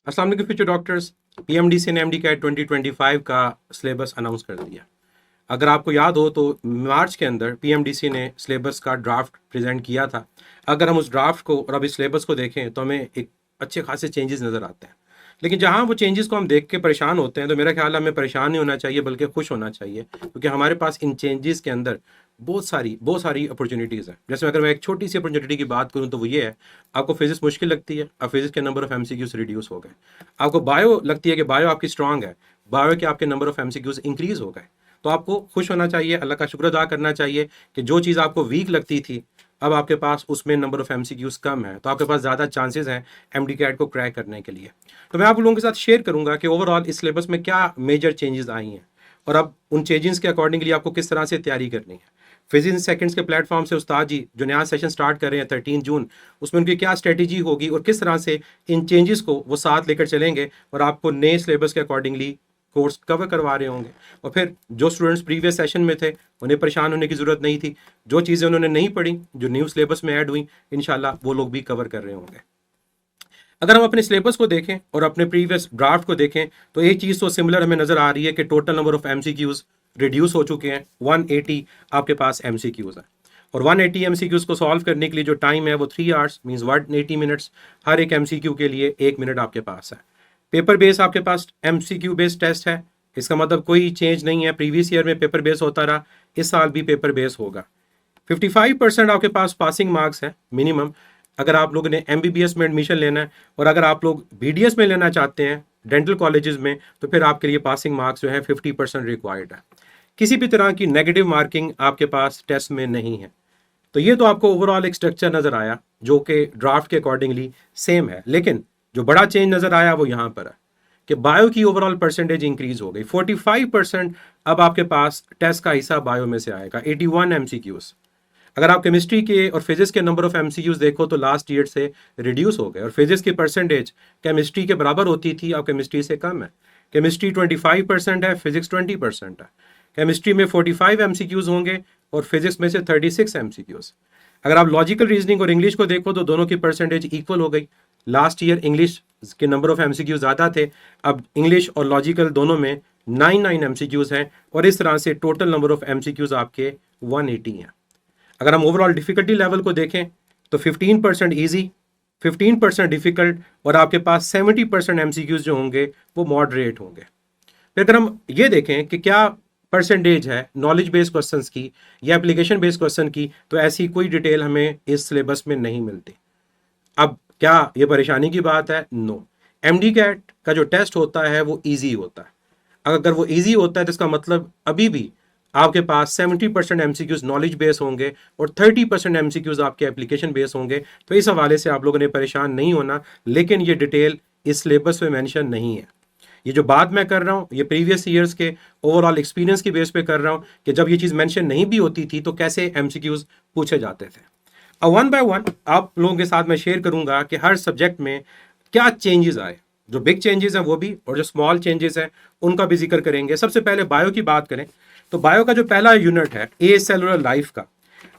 अस्सलाम वालेकुम future doctors. PMDC ने एमडी कैट 2025 का सिलेबस अनाउंस कर दिया। अगर आपको याद हो तो मार्च के अंदर पीएमडीसी ने सिलेबस का ड्राफ्ट प्रेजेंट किया था। अगर हम उस ड्राफ्ट को और अब इस सिलेबस को देखें तो हमें एक अच्छे खासे चेंजेस नज़र आते हैं। लेकिन जहाँ वो चेंजेस को हम देख के परेशान होते हैं तो मेरा ख्याल है हमें परेशान नहीं होना चाहिए बल्कि खुश होना चाहिए, क्योंकि हमारे पास इन चेंजेस के अंदर बहुत सारी अपॉर्चुनिटीज़ हैं। जैसे अगर मैं एक छोटी सी अपॉर्चुनिटी की बात करूँ तो वो ये है, आपको फिजिक्स मुश्किल लगती है, अब फिजिक्स के नंबर ऑफ एमसीक्यूज रिड्यूस हो गए। आपको बायो लगती है कि बायो आपकी स्ट्रांग है, बायो के आपके नंबर ऑफ एमसीक्यूज इंक्रीज हो गए। तो आपको खुश होना चाहिए, अल्लाह का शुक्र अदा करना चाहिए कि जो चीज़ आपको वीक लगती थी अब आपके पास उसमें नंबर ऑफ एमसीक्यूज कम है, तो आपके पास ज़्यादा चांसेस हैं एमडी कैट को क्रैक करने के लिए। तो मैं आप लोगों के साथ शेयर करूंगा कि ओवरऑल इस सिलेबस में क्या मेजर चेंजेस आई हैं और अब उन चेंजेस के अकॉर्डिंगली आपको किस तरह से तैयारी करनी है। फिजिक्स सेकंड्स के प्लेटफॉर्म से उस्ताद जी जो नया सेशन स्टार्ट कर रहे हैं 13 जून, उसमें उनकी क्या स्ट्रेटेजी होगी और किस तरह से इन चेंजेस को वो साथ लेकर चलेंगे और आपको नए सिलेबस के अकॉर्डिंगली कोर्स कवर करवा रहे होंगे। और फिर जो स्टूडेंट्स प्रीवियस सेशन में थे उन्हें परेशान होने की ज़रूरत नहीं थी, जो चीज़ें उन्होंने नहीं पढ़ी जो न्यू सिलेबस में ऐड हुई इंशाल्लाह वो लोग भी कवर कर रहे होंगे। अगर हम अपने सिलेबस को देखें और अपने प्रीवियस ड्राफ्ट को देखें तो एक चीज़ तो सिमिलर हमें नज़र आ रही है कि total number of MCQs reduce हो चुके हैं। 180 आपके पास एमसीक्यूज़ हैं और 180 एमसीक्यूज़ को सॉल्व करने के लिए जो टाइम है वो 3 आवर्स मीन्स 180 मिनट्स। हर एक एमसीक्यू के लिए 1 मिनट आपके पास है। पेपर बेस आपके पास एमसीक्यू बेस्ड टेस्ट है, इसका मतलब कोई चेंज नहीं है। प्रीवियस ईयर में पेपर बेस होता रहा, इस साल भी पेपर बेस होगा। 55% आपके पास पासिंग मार्क्स है मिनिमम अगर आप लोगों ने एमबीबीएस में एडमिशन लेना है, और अगर आप लोग बीडीएस में लेना चाहते हैं डेंटल कॉलेजेस में तो फिर आपके लिए पासिंग मार्क्स जो है 50% रिक्वायर्ड है। किसी भी तरह की नेगेटिव मार्किंग आपके पास टेस्ट में नहीं है। तो ये तो आपको ओवरऑल एक स्ट्रक्चर नज़र आया जो कि ड्राफ्ट के अकॉर्डिंगली सेम है, लेकिन जो बड़ा चेंज नज़र आया वो यहाँ पर है कि बायो की ओवरऑल परसेंटेज इंक्रीज हो गई। 45% अब आपके पास टेस्ट का हिस्सा बायो में से आएगा, 81 एमसीक्यूज। अगर आप केमिस्ट्री के और फिजिक्स के नंबर ऑफ एमसीक्यूज देखो तो लास्ट ईयर से रिड्यूस हो गए और फिजिक्स की परसेंटेज केमिस्ट्री के बराबर होती थी, अब केमिस्ट्री से कम है। केमिस्ट्री 25% है, फिजिक्स 20% है। केमिस्ट्री में 45 एमसीक्यूज होंगे और फिजिक्स में से 36 एमसीक्यूज। अगर आप लॉजिकल रीजनिंग और इंग्लिश को देखो तो दोनों की परसेंटेज इक्वल हो गई। लास्ट ईयर इंग्लिश के नंबर ऑफ एमसीक्यूज ज़्यादा थे, अब इंग्लिश और लॉजिकल दोनों में 9 एमसीक्यूज हैं और इस तरह से टोटल नंबर ऑफ एमसीक्यूज आपके 180 हैं। अगर हम ओवरऑल डिफिकल्टी लेवल को देखें तो 15% ईजी, 15% डिफिकल्ट और आपके पास 70% एमसीक्यूज जो होंगे वो मॉडरेट होंगे। फिर अगर हम ये देखें कि क्या परसेंटेज है नॉलेज बेस्ड क्वेश्चंस की या एप्लीकेशन बेस्ड क्वेश्चन की, तो ऐसी कोई डिटेल हमें इस सिलेबस में नहीं मिलती। अब क्या ये परेशानी की बात है? नो। एमडी कैट का जो टेस्ट होता है वो ईजी होता है। अगर वो ईजी होता है तो इसका मतलब अभी भी आपके पास 70% एमसीक्यूज नॉलेज बेस होंगे और 30% एमसीक्यूज आपके एप्लीकेशन बेस होंगे। तो इस हवाले से आप लोगों ने परेशान नहीं होना, लेकिन ये डिटेल इस सिलेबस में मेंशन नहीं है। ये जो बात मैं कर रहा हूँ ये प्रीवियस ईयर्स के ओवरऑल एक्सपीरियंस की बेस पे कर रहा हूँ कि जब ये चीज़ मेंशन नहीं भी होती थी तो कैसे एमसीक्यूज पूछे जाते थे। अब वन बाय वन आप लोगों के साथ मैं शेयर करूंगा कि हर सब्जेक्ट में क्या चेंजेस आए, जो बिग चेंजेस हैं वो भी और जो स्मॉल चेंजेस हैं उनका भी जिक्र करेंगे। सबसे पहले बायो की बात करें तो बायो का जो पहला यूनिट है ए सेलुलर लाइफ का,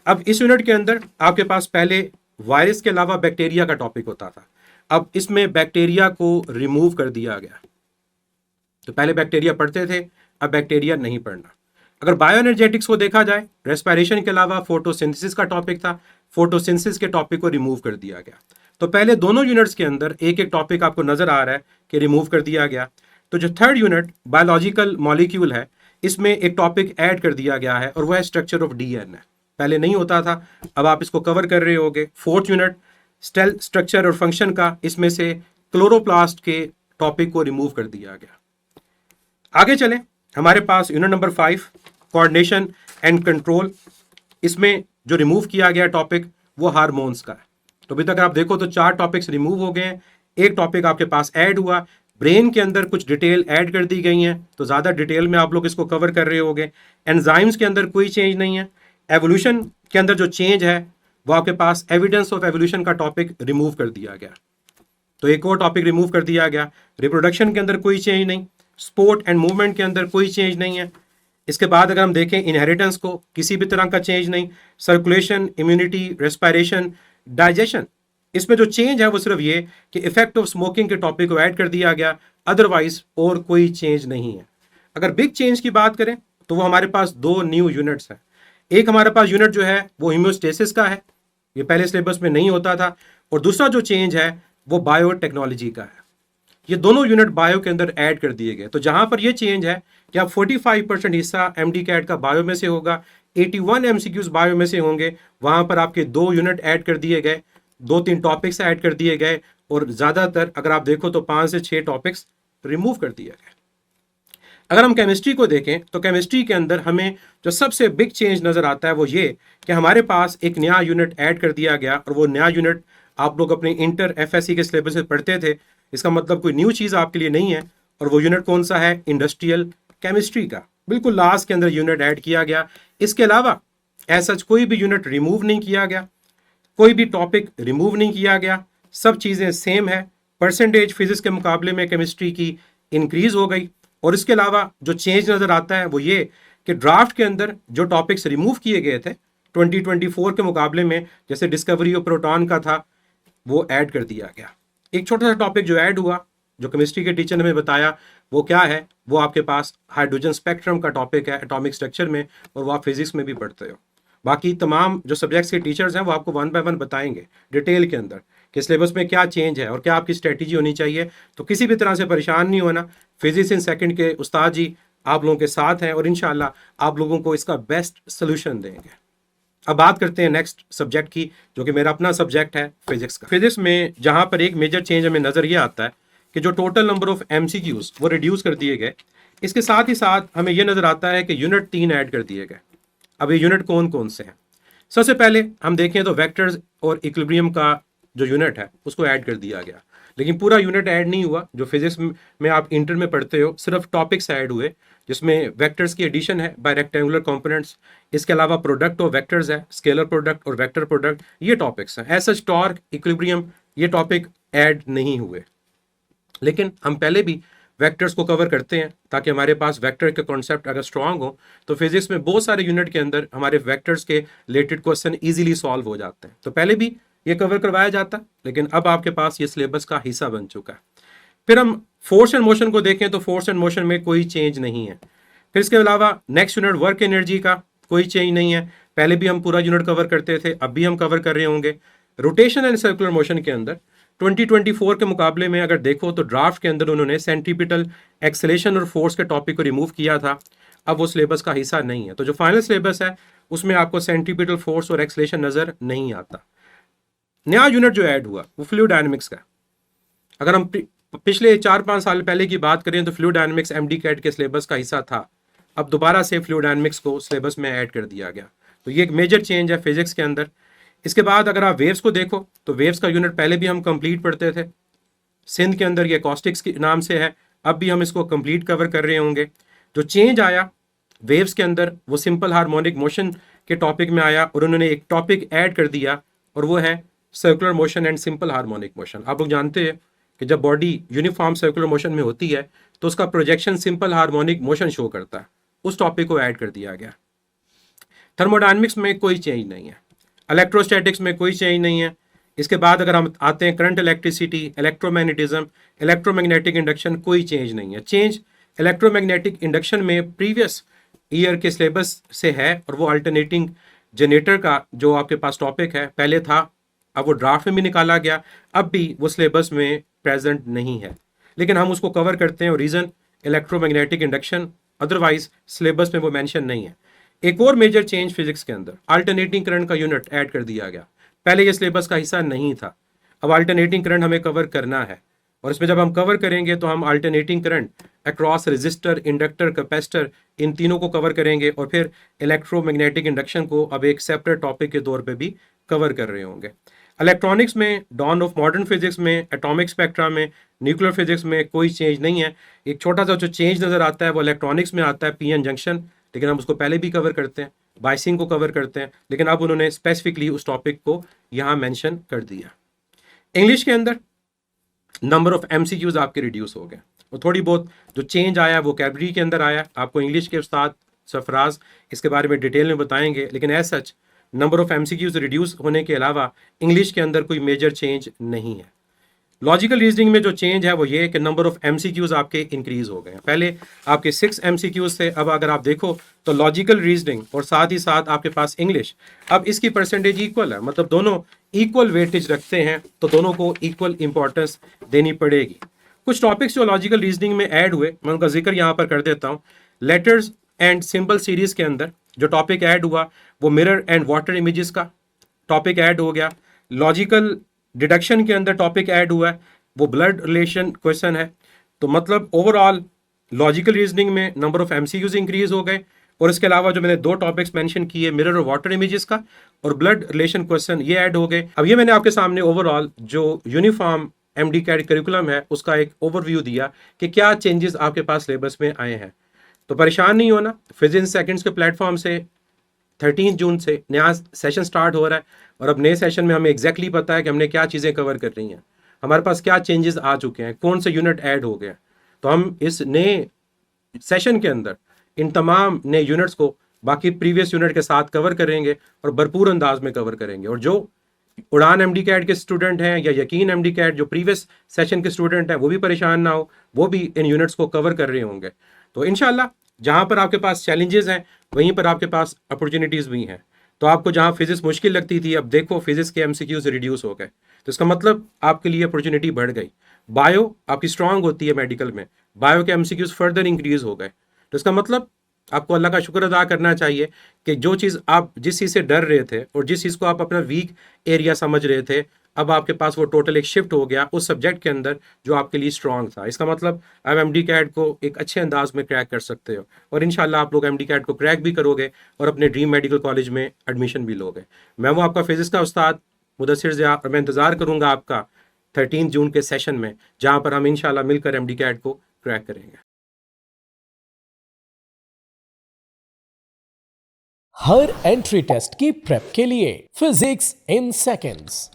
अब इस यूनिट के अंदर आपके पास पहले वायरस के अलावा बैक्टीरिया का टॉपिक होता था, अब इसमें बैक्टीरिया को रिमूव कर दिया गया। तो पहले बैक्टीरिया पढ़ते थे, अब बैक्टीरिया नहीं पढ़ना। अगर बायो एनर्जेटिक्स को देखा जाए, रेस्पिरेशन के अलावा फोटोसिंथेसिस का टॉपिक था, फोटोसिंथेसिस के टॉपिक को रिमूव कर दिया गया। तो पहले दोनों यूनिट्स के अंदर एक एक टॉपिक आपको नजर आ रहा है कि रिमूव कर दिया गया। तो जो थर्ड यूनिट बायोलॉजिकल मॉलिक्यूल है इसमें एक टॉपिक ऐड कर दिया गया है और वह है स्ट्रक्चर ऑफ डीएनए। पहले नहीं होता था, अब आप इसको कवर कर रहे होगे। फोर्थ यूनिट सेल स्ट्रक्चर और फंक्शन का, इसमें से क्लोरोप्लास्ट के टॉपिक को रिमूव कर दिया गया। आगे चलें, हमारे पास unit number 5 coordination and control, इसमें जो रिमूव किया गया टॉपिक वो हार्मोन्स का है। तो अभी तक आप देखो तो 4 टॉपिक्स रिमूव हो गए हैं, एक टॉपिक आपके पास ऐड हुआ। ब्रेन के अंदर कुछ डिटेल ऐड कर दी गई हैं, तो ज़्यादा डिटेल में आप लोग इसको कवर कर रहे होगे। एंजाइम्स के अंदर कोई चेंज नहीं है। एवोल्यूशन के अंदर जो चेंज है वो आपके पास एविडेंस ऑफ एवोल्यूशन का टॉपिक रिमूव कर दिया गया, तो एक और टॉपिक रिमूव कर दिया गया। रिप्रोडक्शन के अंदर कोई चेंज नहीं, स्पोर्ट एंड मूवमेंट के अंदर कोई चेंज नहीं है। इसके बाद अगर हम देखें इनहेरिटेंस को, किसी भी तरह का चेंज नहीं। सर्कुलेशन, इम्यूनिटी, रेस्पिरेशन, डाइजेशन, इसमें जो चेंज है वो सिर्फ ये कि इफेक्ट ऑफ स्मोकिंग के टॉपिक को ऐड कर दिया गया, अदरवाइज और कोई चेंज नहीं है। अगर बिग चेंज की बात करें तो वो हमारे पास दो न्यू यूनिट्स हैं। एक हमारे पास यूनिट जो है वो होम्योस्टेसिस का है, ये पहले सिलेबस में नहीं होता था, और दूसरा जो चेंज है वो बायोटेक्नोलॉजी का है। ये दोनों यूनिट बायो के अंदर ऐड कर दिए गए। तो जहां पर ये चेंज है कि अब 45% हिस्सा एमडी कैट का बायो में से होगा, 81 एमसीक्यूज बायो में से होंगे, वहां पर आपके दो यूनिट ऐड कर दिए गए, 2-3 टॉपिक्स ऐड कर दिए गए, और ज्यादातर अगर आप देखो तो 5 से 6 टॉपिक्स रिमूव कर दिए गए। अगर हम केमिस्ट्री को देखें तो केमिस्ट्री के अंदर हमें जो सबसे बिग चेंज नजर आता है वो ये कि हमारे पास एक नया यूनिट ऐड कर दिया गया, और वो नया यूनिट आप लोग अपने इंटर एफएससी के सिलेबस में पढ़ते थे, इसका मतलब कोई न्यू चीज आपके लिए नहीं है। और वो यूनिट कौन सा है? इंडस्ट्रियल केमिस्ट्री का, बिल्कुल लास्ट के अंदर यूनिट ऐड किया गया। इसके अलावा ऐसा कोई भी यूनिट रिमूव नहीं किया गया, कोई भी टॉपिक रिमूव नहीं किया गया, सब चीजें सेम है। परसेंटेज फिजिक्स के मुकाबले में केमिस्ट्री की इंक्रीज हो गई। और इसके अलावा जो चेंज नजर आता है वो ये कि ड्राफ्ट के अंदर जो टॉपिक्स रिमूव किए गए थे 2024 के मुकाबले में, जैसे डिस्कवरी ऑफ प्रोटॉन का था, वो ऐड कर दिया गया। एक छोटा सा टॉपिक जो ऐड हुआ, जो केमिस्ट्री के टीचर ने हमें बताया, वो क्या है? वो आपके पास हाइड्रोजन स्पेक्ट्रम का टॉपिक है एटॉमिक स्ट्रक्चर में, और वो आप फिजिक्स में भी पढ़ते हो। बाकी तमाम जो सब्जेक्ट्स के टीचर्स हैं वो आपको 1 बाय 1 बताएंगे डिटेल के अंदर कि सिलेबस में क्या चेंज है और क्या आपकी स्ट्रेटेजी होनी चाहिए। तो किसी भी तरह से परेशान नहीं होना, फिजिक्स इन सेकंड के उस्ताद जी आप लोगों के साथ हैं, और इंशाल्लाह आप लोगों को इसका बेस्ट सोल्यूशन देंगे। अब बात करते हैं नेक्स्ट सब्जेक्ट की, जो कि मेरा अपना सब्जेक्ट है फिजिक्स का। फिजिक्स में जहां पर एक मेजर चेंज हमें नजर ये आता है कि जो टोटल नंबर ऑफ एमसीक्यूज वो रिड्यूस कर दिए गए। इसके साथ ही साथ हमें यह नजर आता है कि यूनिट 3 ऐड कर दिए गए। अब ये यूनिट कौन कौन से हैं? सबसे पहले हम देखें तो वेक्टर्स और इक्विलिब्रियम का जो यूनिट है उसको ऐड कर दिया गया, लेकिन पूरा यूनिट ऐड नहीं हुआ। जो फिजिक्स में आप इंटर में पढ़ते हो सिर्फ टॉपिक्स ऐड हुए, जिसमें वेक्टर्स की एडिशन है बाय रेक्टेंगुलर कंपोनेंट्स। इसके अलावा प्रोडक्ट ऑफ वेक्टर्स है, स्केलर प्रोडक्ट और वेक्टर प्रोडक्ट, ये टॉपिक्स हैं। ऐसा टॉर्क, इक्विलिब्रियम, ये टॉपिक ऐड नहीं हुए। लेकिन हम पहले भी वेक्टर्स को कवर करते हैं ताकि हमारे पास वेक्टर के कॉन्सेप्ट अगर स्ट्रांग हो तो फिजिक्स में बहुत सारे यूनिट के अंदर हमारे वेक्टर्स के रिलेटेड क्वेश्चन इजीली सॉल्व हो जाते हैं। तो पहले भी ये कवर करवाया जाता, लेकिन अब आपके पास ये सिलेबस का हिस्सा बन चुका है। फिर हम फोर्स एंड मोशन को देखें तो फोर्स एंड मोशन में कोई चेंज नहीं है। फिर इसके अलावा नेक्स्ट यूनिट वर्क एनर्जी का कोई चेंज नहीं है। पहले भी हम पूरा यूनिट कवर करते थे, अब भी हम कवर कर रहे होंगे। रोटेशन एंड सर्कुलर मोशन के अंदर 2024 के मुकाबले में अगर देखो तो ड्राफ्ट के अंदर उन्होंने सेंट्रीपिटल एक्सेलेरेशन और फोर्स के टॉपिक को रिमूव किया था, अब वो सिलेबस का हिस्सा नहीं है। तो जो फाइनल सिलेबस है उसमें आपको सेंट्रीपिटल फोर्स और एक्सेलेरेशन नजर नहीं आता। नया यूनिट जो ऐड हुआ वो फ्लूइड डायनामिक्स का। अगर हम पिछले 4-5 साल पहले की बात करें तो फ्लूइड डायनामिक्स एमडी कैट के सिलेबस का हिस्सा था, अब दोबारा से फ्लूइड डायनामिक्स को सिलेबस में ऐड कर दिया गया। तो ये एक मेजर चेंज है फिजिक्स के अंदर। इसके बाद अगर आप वेव्स को देखो तो वेव्स का यूनिट पहले भी हम कंप्लीट पढ़ते थे, सिंध के अंदर ये कॉस्टिक्स के नाम से है, अब भी हम इसको कंप्लीट कवर कर रहे होंगे। जो चेंज आया वेव्स के अंदर वो सिंपल हार्मोनिक मोशन के टॉपिक में आया, और उन्होंने एक टॉपिक ऐड कर दिया और वो है circular motion and simple harmonic motion. आप लोग जानते हैं कि जब बॉडी यूनिफॉर्म सर्कुलर मोशन में होती है तो उसका projection simple harmonic motion show करता है, उस टॉपिक को ऐड कर दिया गया। थर्मोडायनेमिक्स में कोई चेंज नहीं है, इलेक्ट्रोस्टैटिक्स में कोई चेंज नहीं है। इसके बाद अगर हम आते हैं current electricity, electromagnetism, electromagnetic induction, कोई चेंज नहीं है। चेंज इलेक्ट्रोमैग्नेटिक इंडक्शन में प्रीवियस ईयर के सिलेबस से है, और वो अल्टरनेटिंग जनरेटर का जो आपके पास टॉपिक है पहले था, अब वो ड्राफ्ट में भी निकाला गया, अब भी वो सिलेबस में प्रेजेंट नहीं है, लेकिन हम उसको कवर करते हैं। और reason electromagnetic induction, otherwise syllabus में वो मेंशन नहीं है। एक और मेजर चेंज फिजिक्स के अंदर अल्टरनेटिंग करंट का यूनिट ऐड कर दिया गया, पहले ये सिलेबस का हिस्सा नहीं था, अब अल्टरनेटिंग करंट हमें कवर करना है। और इसमें जब हम कवर करेंगे तो हम alternating current across resistor, inductor, capacitor, इन तीनों को कवर करेंगे, और फिर इलेक्ट्रोमैग्नेटिक इंडक्शन को अब एक सेपरेट टॉपिक के तौर पे भी कवर कर रहे होंगे। इलेक्ट्रॉनिक्स में, डॉन ऑफ मॉडर्न फिजिक्स में, एटॉमिक स्पेक्ट्रा में, न्यूक्लियर फिजिक्स में कोई चेंज नहीं है। एक छोटा सा जो चेंज नजर आता है वो इलेक्ट्रॉनिक्स में आता है, पीएन जंक्शन, लेकिन हम उसको पहले भी कवर करते हैं, बाइसिंग को कवर करते हैं, लेकिन अब उन्होंने स्पेसिफिकली उस टॉपिक को यहाँ मेंशन कर दिया। इंग्लिश के अंदर नंबर ऑफ एमसीक्यूज आपके रिड्यूस हो गए, और थोड़ी बहुत जो चेंज आया वो कैबरी के अंदर आया। आपको इंग्लिश के उस्ताद सरफराज इसके बारे में डिटेल में बताएंगे, लेकिन as such number of MCQs reduce होने के अलावा इंग्लिश के अंदर कोई मेजर चेंज नहीं है। लॉजिकल रीजनिंग में जो चेंज है वो ये है कि नंबर ऑफ एमसीक्यूज आपके इंक्रीज हो गए हैं। पहले आपके 6 एमसीक्यूज थे, अब अगर आप देखो तो लॉजिकल रीजनिंग और साथ ही साथ आपके पास इंग्लिश, अब इसकी परसेंटेज इक्वल है, मतलब दोनों इक्वल वेटेज रखते हैं, तो दोनों को इक्वल इंपॉर्टेंस देनी पड़ेगी। कुछ टॉपिक्स जो लॉजिकल रीजनिंग में ऐड हुए मैं उनका जिक्र यहाँ पर कर देता हूँ। लेटर्स एंड सिंबल सीरीज के अंदर जो टॉपिक ऐड हुआ वो मिरर एंड वाटर इमेजेस का टॉपिक ऐड हो गया। लॉजिकल डिडक्शन के अंदर टॉपिक ऐड हुआ है वो ब्लड रिलेशन क्वेश्चन है। तो मतलब ओवरऑल लॉजिकल रीजनिंग में नंबर ऑफ एमसीक्यूज इंक्रीज हो गए, और इसके अलावा जो मैंने 2 टॉपिक्स मेंशन किए मिरर और वाटर इमेजेस का और ब्लड रिलेशन क्वेश्चन, ये ऐड हो गए। अब ये मैंने आपके सामने ओवरऑल जो यूनिफॉर्म एमडी कैट करिकुलम है उसका एक ओवरव्यू दिया कि क्या चेंजेस आपके पास सिलेबस में आए हैं। तो परेशान नहीं होना, फिजिक्स सेकंड्स के प्लेटफॉर्म से 13 जून से नया सेशन स्टार्ट हो रहा है, और अब नए सेशन में हमें एग्जैक्टली पता है कि हमने क्या चीज़ें कवर कर रही हैं, हमारे पास क्या चेंजेस आ चुके हैं, कौन से यूनिट ऐड हो गए। तो हम इस नए सेशन के अंदर इन तमाम नए यूनिट्स को बाकी प्रीवियस यूनिट के साथ कवर करेंगे और भरपूर अंदाज में कवर करेंगे। और जो उड़ान एमडी कैट के स्टूडेंट हैं या यकीन एमडी कैट जो प्रीवियस सेशन के स्टूडेंट हैं वो भी परेशान ना हो, वो भी इन यूनिट्स को कवर कर रहे होंगे। तो इंशाल्लाह जहाँ पर आपके पास चैलेंजेस हैं वहीं पर आपके पास अपॉर्चुनिटीज़ भी हैं। तो आपको जहाँ फिजिक्स मुश्किल लगती थी, अब देखो फिजिक्स के एमसीक्यूज रिड्यूस हो गए, तो इसका मतलब आपके लिए अपॉर्चुनिटी बढ़ गई। बायो आपकी स्ट्रांग होती है मेडिकल में, बायो के एमसीक्यूज फर्दर इंक्रीज हो गए, तो इसका मतलब आपको अल्लाह का शुक्र अदा करना चाहिए कि जो चीज़ आप जिस चीज़ से डर रहे थे और जिस चीज़ को आप अपना वीक एरिया समझ रहे थे, अब आपके पास वो टोटल एक शिफ्ट हो गया उस सब्जेक्ट के अंदर जो आपके लिए स्ट्रांग था। इसका मतलब आप एमडी कैट को एक अच्छे अंदाज में क्रैक कर सकते हो, और इंशाल्लाह आप लोग एमडी कैट को क्रैक भी करोगे और अपने ड्रीम मेडिकल कॉलेज में एडमिशन भी लोगे। मैं वो आपका फिजिक्स का उस्ताद मुदस्सिर ज़िया, और मैं इंतज़ार करूँगा आपका 13 जून के सेशन में, जहाँ पर हम इंशाल्लाह मिलकर एमडी कैट को क्रैक करेंगे। हर एंट्री टेस्ट की प्रेप के लिए फिजिक्स इन सेकंड्स।